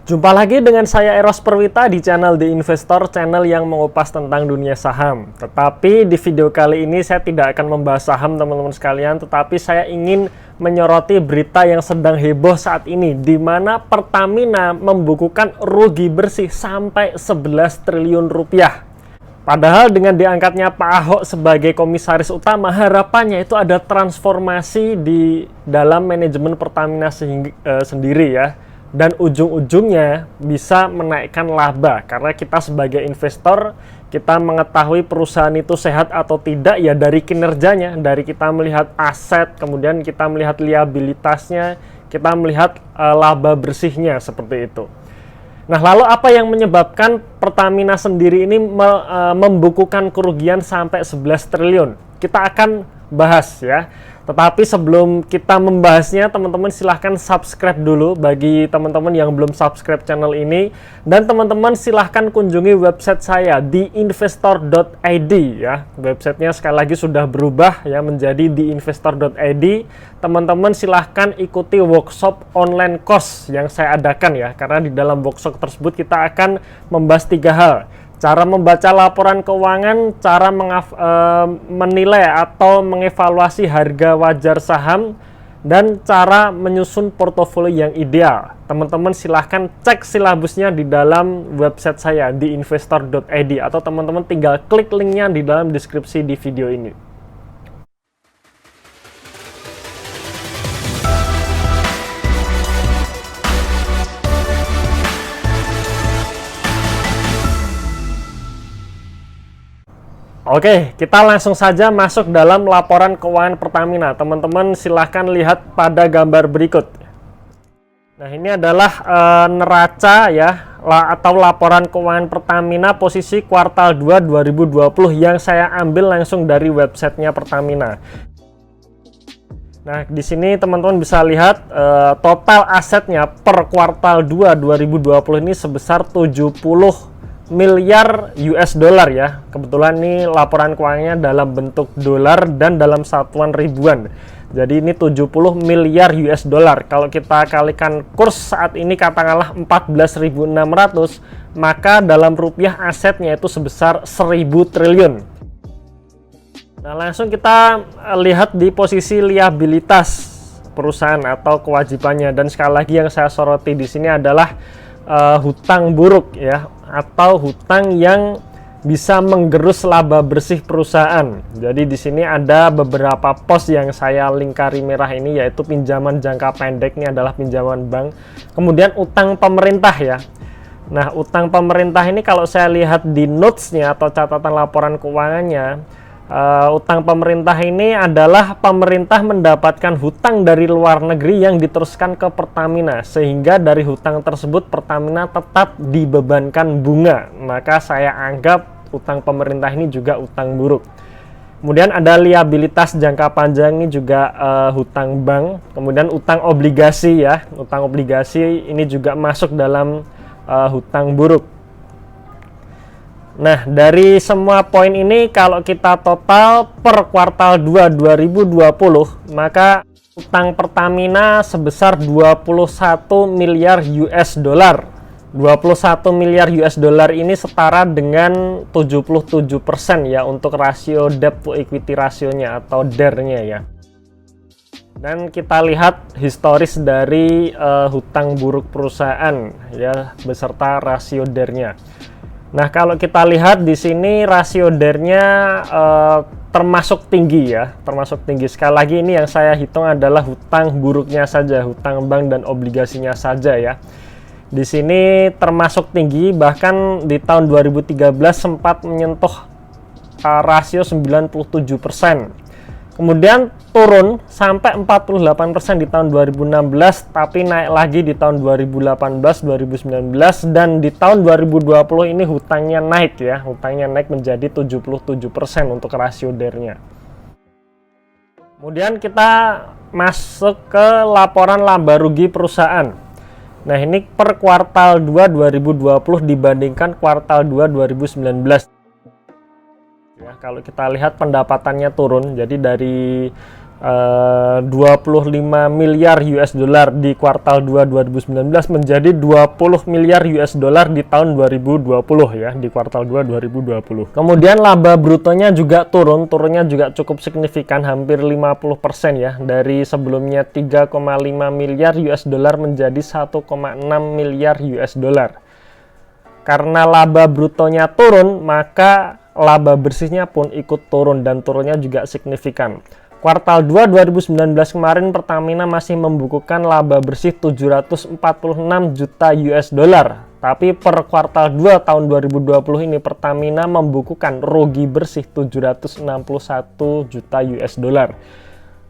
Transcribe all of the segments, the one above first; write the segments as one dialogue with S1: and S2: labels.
S1: Jumpa lagi dengan saya Eros Perwita di channel The Investor, channel yang mengupas tentang dunia saham. Tetapi di video kali ini saya tidak akan membahas saham teman-teman sekalian, tetapi saya ingin menyoroti berita yang sedang heboh saat ini, di mana Pertamina membukukan rugi bersih sampai 11 triliun rupiah. Padahal dengan diangkatnya Pak Ahok sebagai komisaris utama, harapannya itu ada transformasi di dalam manajemen Pertamina sendiri ya. Dan ujung-ujungnya bisa menaikkan laba, karena kita sebagai investor, kita mengetahui perusahaan itu sehat atau tidak ya dari kinerjanya, dari kita melihat aset, kemudian kita melihat liabilitasnya, kita melihat laba bersihnya, seperti itu. Nah, lalu apa yang menyebabkan Pertamina sendiri ini membukukan kerugian sampai 11 triliun? Kita akan bahas ya. Tetapi sebelum kita membahasnya, teman-teman silahkan subscribe dulu bagi teman-teman yang belum subscribe channel ini. Dan teman-teman silahkan kunjungi website saya di investor.id ya. Websitenya sekali lagi sudah berubah ya menjadi diinvestor.id. Teman-teman silahkan ikuti workshop online course yang saya adakan ya. Karena di dalam workshop tersebut kita akan membahas 3 hal. Cara membaca laporan keuangan, cara menilai atau mengevaluasi harga wajar saham, dan cara menyusun portofolio yang ideal. Teman-teman silahkan cek silabusnya di dalam website saya di investor.id, atau teman-teman tinggal klik linknya di dalam deskripsi di video ini. Oke, kita langsung saja masuk dalam laporan keuangan Pertamina. Teman-teman silahkan lihat pada gambar berikut. Nah, ini adalah neraca ya, atau laporan keuangan Pertamina posisi kuartal 2 2020 yang saya ambil langsung dari websitenya Pertamina. Nah, di sini teman-teman bisa lihat total asetnya per kuartal 2 2020 ini sebesar 70 miliar US dollar ya. Kebetulan ini laporan keuangannya dalam bentuk dolar dan dalam satuan ribuan. Jadi ini 70 miliar US dollar. Kalau kita kalikan kurs saat ini katakanlah 14.600, maka dalam rupiah asetnya itu sebesar 1.000 triliun. Nah, langsung kita lihat di posisi liabilitas perusahaan atau kewajibannya, dan sekali lagi yang saya soroti di sini adalah hutang buruk ya, atau hutang yang bisa menggerus laba bersih perusahaan. Jadi di sini ada beberapa pos yang saya lingkari merah ini, yaitu pinjaman jangka pendek, ini adalah pinjaman bank. Kemudian utang pemerintah ya. Nah, utang pemerintah ini kalau saya lihat di notes-nya atau catatan laporan keuangannya, utang pemerintah ini adalah pemerintah mendapatkan hutang dari luar negeri yang diteruskan ke Pertamina, sehingga dari hutang tersebut Pertamina tetap dibebankan bunga. Maka saya anggap utang pemerintah ini juga utang buruk. Kemudian ada liabilitas jangka panjang, ini juga hutang bank. Kemudian utang obligasi ya, utang obligasi ini juga masuk dalam hutang buruk. Nah, dari semua poin ini kalau kita total per kuartal 2 2020, maka utang Pertamina sebesar 21 miliar US dollar. 21 miliar US dollar ini setara dengan 77% ya untuk rasio debt to equity rasionya atau DER-nya ya. Dan kita lihat historis dari hutang buruk perusahaan ya beserta rasio DER-nya. Nah, kalau kita lihat di sini rasio DER-nya termasuk tinggi ya, termasuk tinggi. Sekali lagi ini yang saya hitung adalah hutang buruknya saja, hutang bank dan obligasinya saja ya. Di sini termasuk tinggi, bahkan di tahun 2013 sempat menyentuh rasio 97%. Kemudian turun sampai 48% di tahun 2016, tapi naik lagi di tahun 2018, 2019, dan di tahun 2020 ini hutangnya naik ya, hutangnya naik menjadi 77% untuk rasio DER-nya. Kemudian kita masuk ke laporan laba rugi perusahaan. Nah, ini per kuartal 2 2020 dibandingkan kuartal 2 2019. Ya, kalau kita lihat pendapatannya turun, jadi dari 25 miliar US dollar di kuartal 2 2019 menjadi 20 miliar US dollar di tahun 2020 ya, di kuartal 2 2020. Kemudian laba brutonya juga turunnya juga cukup signifikan, hampir 50% ya, dari sebelumnya 3,5 miliar US dollar menjadi 1,6 miliar US dollar. Karena laba brutonya turun, maka laba bersihnya pun ikut turun dan turunnya juga signifikan. Kuartal 2 2019 kemarin Pertamina masih membukukan laba bersih 746 juta US dollar. Tapi per kuartal 2 tahun 2020 ini Pertamina membukukan rugi bersih 761 juta US dollar.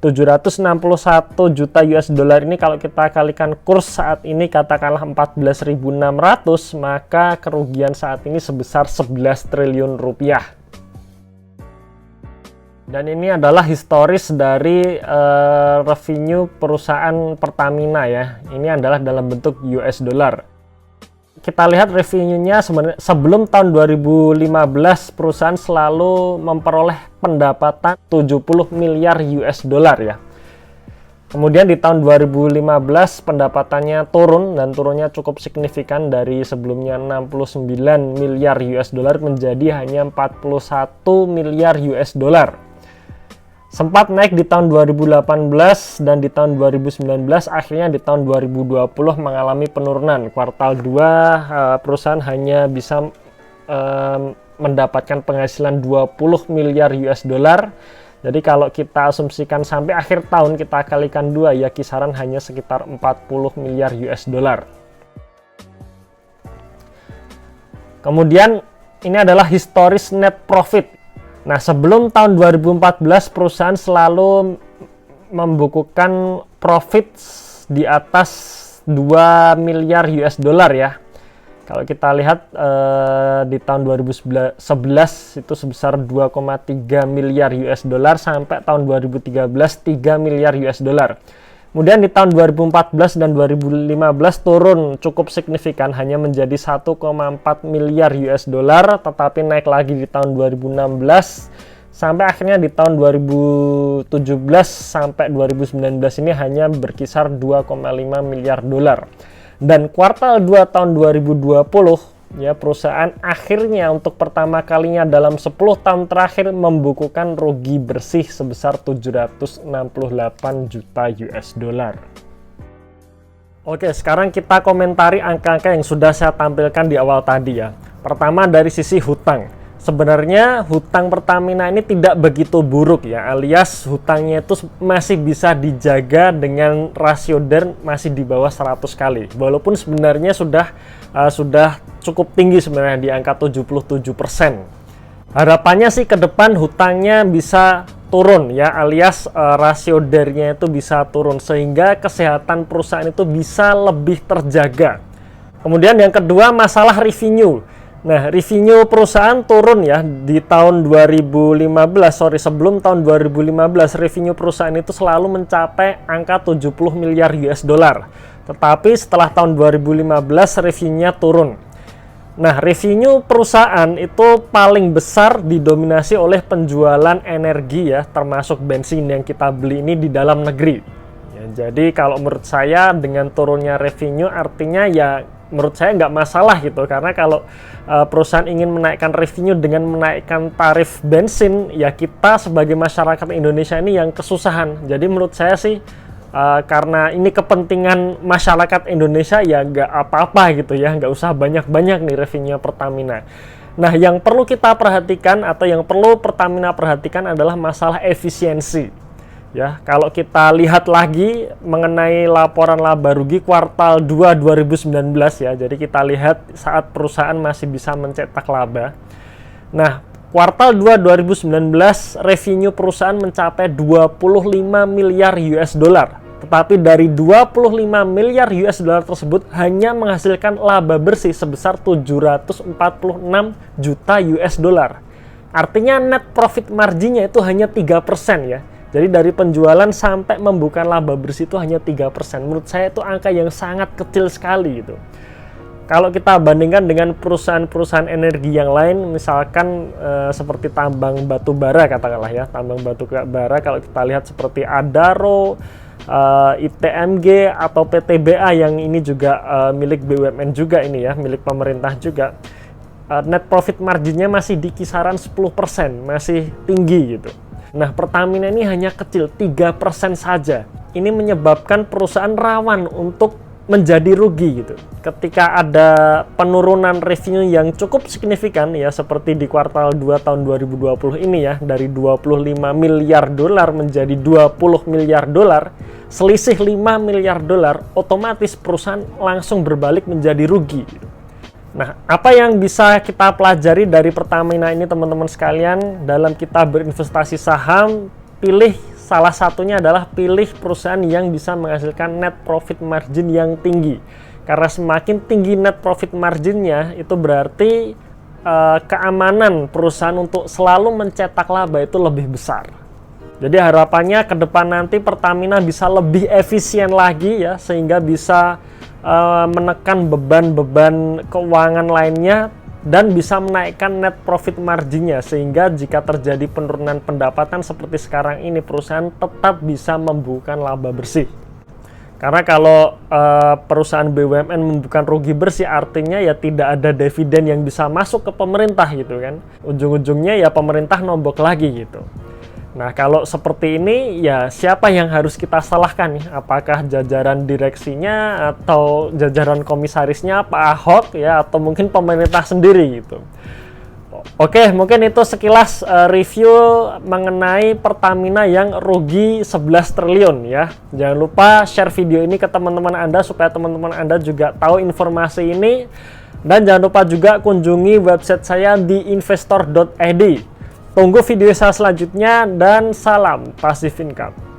S1: 761 juta US dollar ini kalau kita kalikan kurs saat ini katakanlah 14.600, maka kerugian saat ini sebesar 11 triliun rupiah. Dan ini adalah historis dari revenue perusahaan Pertamina ya. Ini adalah dalam bentuk US dollar. Kita lihat revenue-nya sebenarnya sebelum tahun 2015 perusahaan selalu memperoleh pendapatan 70 miliar US dollar ya. Kemudian di tahun 2015 pendapatannya turun dan turunnya cukup signifikan dari sebelumnya 69 miliar US dollar menjadi hanya 41 miliar US dollar. Sempat naik di tahun 2018 dan di tahun 2019, akhirnya di tahun 2020 mengalami penurunan. Kuartal 2 perusahaan hanya bisa mendapatkan penghasilan 20 miliar US dollar. Jadi kalau kita asumsikan sampai akhir tahun kita kalikan 2 ya, kisaran hanya sekitar 40 miliar US dollar. Kemudian ini adalah historis net profit. Nah, sebelum tahun 2014 perusahaan selalu membukukan profit di atas 2 miliar US dollar ya. Kalau kita lihat di tahun 2011 itu sebesar 2,3 miliar US dollar sampai tahun 2013 3 miliar US dollar. Kemudian di tahun 2014 dan 2015 turun cukup signifikan hanya menjadi 1,4 miliar US dollar, tetapi naik lagi di tahun 2016 sampai akhirnya di tahun 2017 sampai 2019 ini hanya berkisar 2,5 miliar dolar. Dan kuartal 2 tahun 2020 ya, perusahaan akhirnya untuk pertama kalinya dalam 10 tahun terakhir membukukan rugi bersih sebesar 768 juta US dollar. Oke, sekarang kita komentari angka-angka yang sudah saya tampilkan di awal tadi ya. Pertama dari sisi hutang. Sebenarnya hutang Pertamina ini tidak begitu buruk ya, alias hutangnya itu masih bisa dijaga dengan rasio DER masih di bawah 100 kali. Walaupun sebenarnya sudah cukup tinggi sebenarnya di angka 77%. Harapannya sih ke depan hutangnya bisa turun ya, alias rasio DER-nya itu bisa turun sehingga kesehatan perusahaan itu bisa lebih terjaga. Kemudian yang kedua masalah revenue. Nah, revenue perusahaan turun ya di tahun sebelum tahun 2015 revenue perusahaan itu selalu mencapai angka 70 miliar US dollar. Tetapi setelah tahun 2015 revenue-nya turun. Nah, revenue perusahaan itu paling besar didominasi oleh penjualan energi ya, termasuk bensin yang kita beli ini di dalam negeri. Ya, jadi kalau menurut saya dengan turunnya revenue artinya ya menurut saya nggak masalah gitu, karena kalau perusahaan ingin menaikkan revenue dengan menaikkan tarif bensin, ya kita sebagai masyarakat Indonesia ini yang kesusahan. Jadi menurut saya sih karena ini kepentingan masyarakat Indonesia ya nggak apa-apa gitu ya, nggak usah banyak-banyak nih revenue Pertamina. Nah, yang perlu kita perhatikan atau yang perlu Pertamina perhatikan adalah masalah efisiensi. Ya, kalau kita lihat lagi mengenai laporan laba rugi kuartal 2 2019 ya. Jadi kita lihat saat perusahaan masih bisa mencetak laba. Nah, kuartal 2 2019 revenue perusahaan mencapai 25 miliar US dollar. Tetapi dari 25 miliar US dollar tersebut hanya menghasilkan laba bersih sebesar 746 juta US dollar. Artinya net profit marginnya itu hanya 3% ya. Jadi dari penjualan sampai membuka laba bersih itu hanya 3%. Menurut saya itu angka yang sangat kecil sekali gitu. Kalau kita bandingkan dengan perusahaan-perusahaan energi yang lain, misalkan seperti tambang batu bara katakanlah ya, tambang batu bara kalau kita lihat seperti Adaro, ITMG atau PTBA yang ini juga milik BUMN juga ini ya, milik pemerintah juga. Net profit marginnya masih di kisaran 10%, masih tinggi gitu. Nah, Pertamina ini hanya kecil, 3% saja. Ini menyebabkan perusahaan rawan untuk menjadi rugi gitu. Ketika ada penurunan revenue yang cukup signifikan ya, seperti di kuartal 2 tahun 2020 ini ya, dari 25 miliar dolar menjadi 20 miliar dolar, selisih 5 miliar dolar, otomatis perusahaan langsung berbalik menjadi rugi gitu. Nah, apa yang bisa kita pelajari dari Pertamina ini teman-teman sekalian dalam kita berinvestasi saham? Salah satunya adalah pilih perusahaan yang bisa menghasilkan net profit margin yang tinggi. Karena semakin tinggi net profit marginnya, itu berarti keamanan perusahaan untuk selalu mencetak laba itu lebih besar. Jadi harapannya ke depan nanti Pertamina bisa lebih efisien lagi ya, sehingga bisa menekan beban-beban keuangan lainnya dan bisa menaikkan net profit marginnya, sehingga jika terjadi penurunan pendapatan seperti sekarang ini, perusahaan tetap bisa membukukan laba bersih. Karena kalau perusahaan BUMN membukukan rugi bersih, artinya ya tidak ada dividen yang bisa masuk ke pemerintah gitu kan. Ujung-ujungnya ya pemerintah nombok lagi gitu. Nah, kalau seperti ini ya siapa yang harus kita salahkan nih? Apakah jajaran direksinya atau jajaran komisarisnya Pak Ahok ya, atau mungkin pemerintah sendiri gitu. Oke, mungkin itu sekilas review mengenai Pertamina yang rugi 11 triliun ya. Jangan lupa share video ini ke teman-teman Anda supaya teman-teman Anda juga tahu informasi ini, dan jangan lupa juga kunjungi website saya di investor.id. Tunggu video saya selanjutnya dan salam passive income.